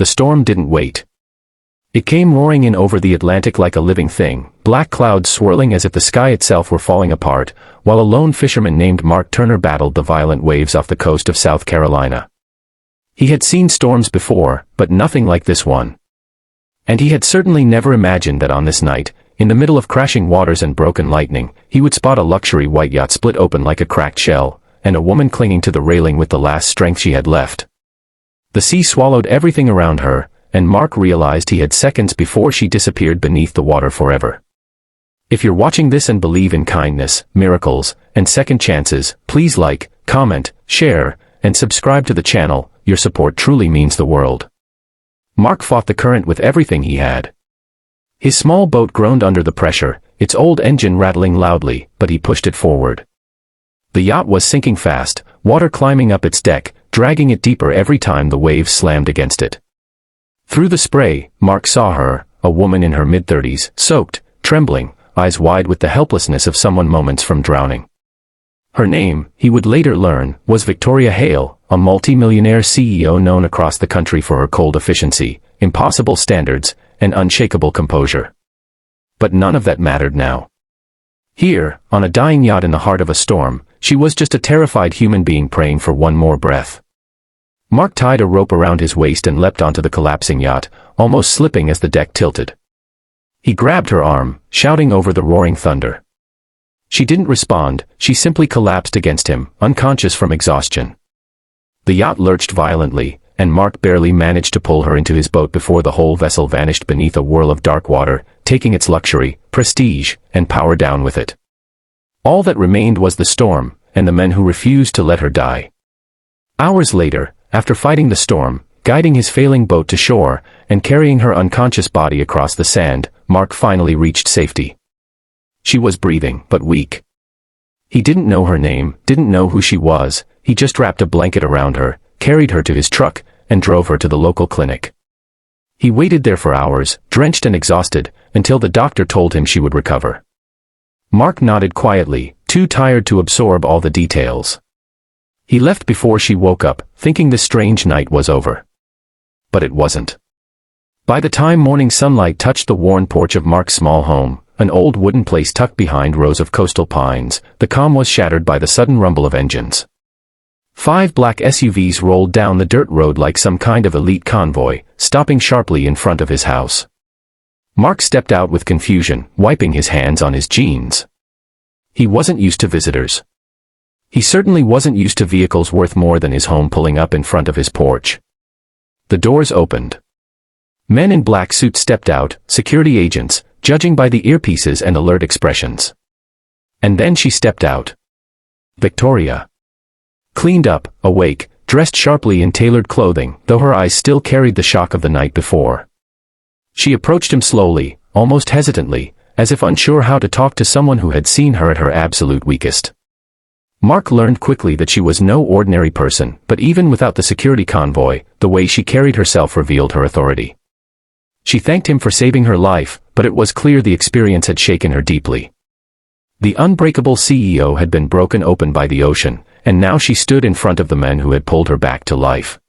the storm didn't wait. It came roaring in over the Atlantic like a living thing, black clouds swirling as if the sky itself were falling apart, while a lone fisherman named Mark Turner battled the violent waves off the coast of South Carolina. He had seen storms before, but nothing like this one. And he had certainly never imagined that on this night, in the middle of crashing waters and broken lightning, he would spot a luxury white yacht split open like a cracked shell, and a woman clinging to the railing with the last strength she had left. The sea swallowed everything around her, and Mark realized he had seconds before she disappeared beneath the water forever. If you're watching this and believe in kindness, miracles, and second chances, please like, comment, share, and subscribe to the channel. Your support truly means the world. Mark fought the current with everything he had. His small boat groaned under the pressure, its old engine rattling loudly, but he pushed it forward. The yacht was sinking fast, water climbing up its deck, dragging it deeper every time the waves slammed against it. Through the spray, Mark saw her, a woman in her mid-30s, soaked, trembling, eyes wide with the helplessness of someone moments from drowning. Her name, he would later learn, was Victoria Hale, a multi-millionaire CEO known across the country for her cold efficiency, impossible standards, and unshakable composure. But none of that mattered now. Here, on a dying yacht in the heart of a storm, she was just a terrified human being praying for one more breath. Mark tied a rope around his waist and leapt onto the collapsing yacht, almost slipping as the deck tilted. He grabbed her arm, shouting over the roaring thunder. She didn't respond, she simply collapsed against him, unconscious from exhaustion. The yacht lurched violently, and Mark barely managed to pull her into his boat before the whole vessel vanished beneath a whirl of dark water, taking its luxury, prestige, and power down with it. All that remained was the storm, and the men who refused to let her die. Hours later, after fighting the storm, guiding his failing boat to shore, and carrying her unconscious body across the sand, Mark finally reached safety. She was breathing, but weak. He didn't know her name, didn't know who she was, he just wrapped a blanket around her, carried her to his truck, and drove her to the local clinic. He waited there for hours, drenched and exhausted, until the doctor told him she would recover. Mark nodded quietly, too tired to absorb all the details. He left before she woke up, thinking the strange night was over. But it wasn't. By the time morning sunlight touched the worn porch of Mark's small home, an old wooden place tucked behind rows of coastal pines, the calm was shattered by the sudden rumble of engines. 5 black SUVs rolled down the dirt road like some kind of elite convoy, stopping sharply in front of his house. Mark stepped out with confusion, wiping his hands on his jeans. He wasn't used to visitors. He certainly wasn't used to vehicles worth more than his home pulling up in front of his porch. The doors opened. Men in black suits stepped out, security agents, judging by the earpieces and alert expressions. And then she stepped out. Victoria. Cleaned up, awake, dressed sharply in tailored clothing, though her eyes still carried the shock of the night before. She approached him slowly, almost hesitantly, as if unsure how to talk to someone who had seen her at her absolute weakest. Mark learned quickly that she was no ordinary person, but even without the security convoy, the way she carried herself revealed her authority. She thanked him for saving her life, but it was clear the experience had shaken her deeply. The unbreakable CEO had been broken open by the ocean, and now she stood in front of the men who had pulled her back to life.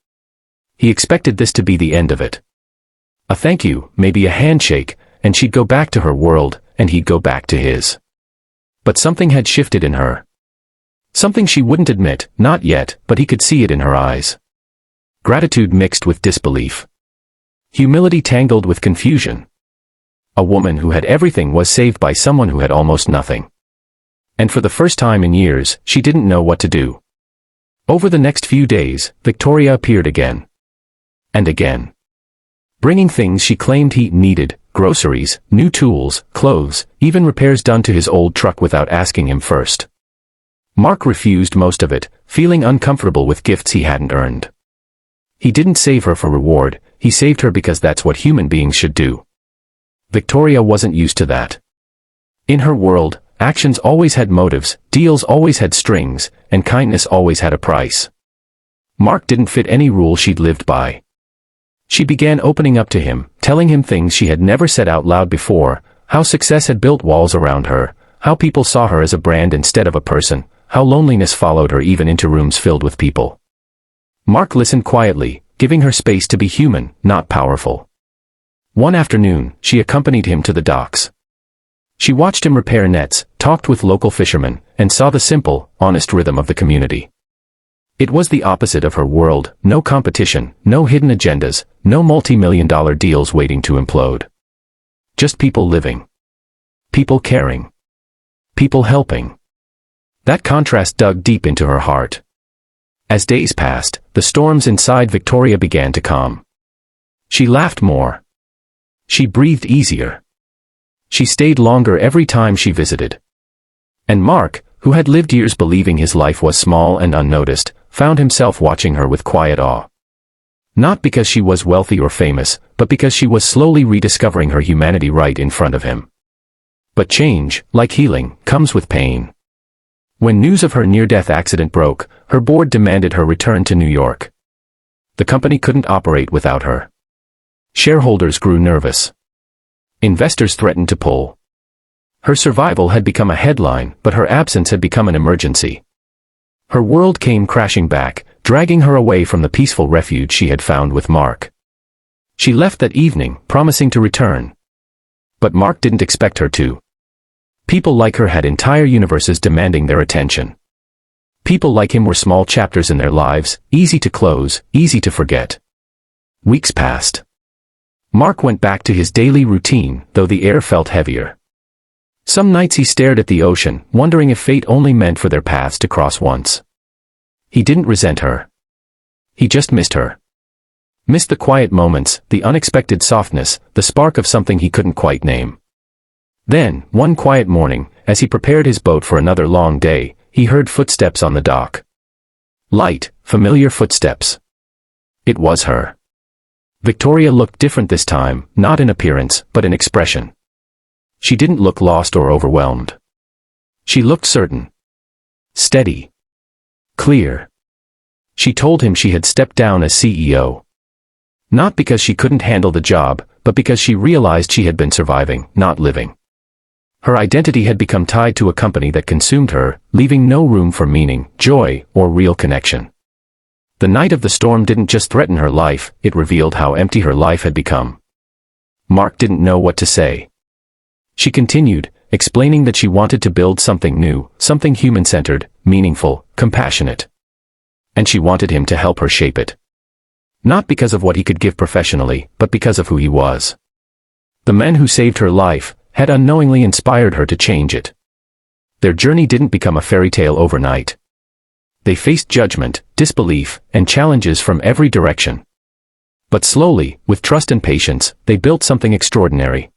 He expected this to be the end of it. A thank you, maybe a handshake, and she'd go back to her world, and he'd go back to his. But something had shifted in her. Something she wouldn't admit, not yet, but he could see it in her eyes. Gratitude mixed with disbelief. Humility tangled with confusion. A woman who had everything was saved by someone who had almost nothing. And for the first time in years, she didn't know what to do. Over the next few days, Victoria appeared again. And again. Bringing things she claimed he needed, groceries, new tools, clothes, even repairs done to his old truck without asking him first. Mark refused most of it, feeling uncomfortable with gifts he hadn't earned. He didn't save her for reward, he saved her because that's what human beings should do. Victoria wasn't used to that. In her world, actions always had motives, deals always had strings, and kindness always had a price. Mark didn't fit any rule she'd lived by. She began opening up to him, telling him things she had never said out loud before, how success had built walls around her, how people saw her as a brand instead of a person, how loneliness followed her even into rooms filled with people. Mark listened quietly, giving her space to be human, not powerful. One afternoon, she accompanied him to the docks. She watched him repair nets, talked with local fishermen, and saw the simple, honest rhythm of the community. It was the opposite of her world: no competition, no hidden agendas, no multi-million-dollar deals waiting to implode. Just people living. People caring. People helping. That contrast dug deep into her heart. As days passed, the storms inside Victoria began to calm. She laughed more. She breathed easier. She stayed longer every time she visited. And Mark, who had lived years believing his life was small and unnoticed, found himself watching her with quiet awe. Not because she was wealthy or famous, but because she was slowly rediscovering her humanity right in front of him. But change, like healing, comes with pain. When news of her near-death accident broke, her board demanded her return to New York. The company couldn't operate without her. Shareholders grew nervous. Investors threatened to pull. Her survival had become a headline, but her absence had become an emergency. Her world came crashing back, dragging her away from the peaceful refuge she had found with Mark. She left that evening, promising to return. But Mark didn't expect her to. People like her had entire universes demanding their attention. People like him were small chapters in their lives, easy to close, easy to forget. Weeks passed. Mark went back to his daily routine, though the air felt heavier. Some nights he stared at the ocean, wondering if fate only meant for their paths to cross once. He didn't resent her. He just missed her. Missed the quiet moments, the unexpected softness, the spark of something he couldn't quite name. Then, one quiet morning, as he prepared his boat for another long day, he heard footsteps on the dock. Light, familiar footsteps. It was her. Victoria looked different this time, not in appearance, but in expression. She didn't look lost or overwhelmed. She looked certain. Steady. Clear. She told him she had stepped down as CEO. Not because she couldn't handle the job, but because she realized she had been surviving, not living. Her identity had become tied to a company that consumed her, leaving no room for meaning, joy, or real connection. The night of the storm didn't just threaten her life, it revealed how empty her life had become. Mark didn't know what to say. She continued, explaining that she wanted to build something new, something human-centered, meaningful, compassionate. And she wanted him to help her shape it. Not because of what he could give professionally, but because of who he was. The men who saved her life had unknowingly inspired her to change it. Their journey didn't become a fairy tale overnight. They faced judgment, disbelief, and challenges from every direction. But slowly, with trust and patience, they built something extraordinary.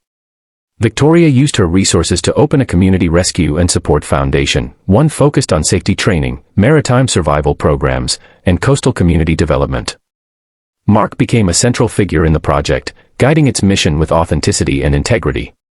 Victoria used her resources to open a community rescue and support foundation, one focused on safety training, maritime survival programs, and coastal community development. Mark became a central figure in the project, guiding its mission with authenticity and integrity.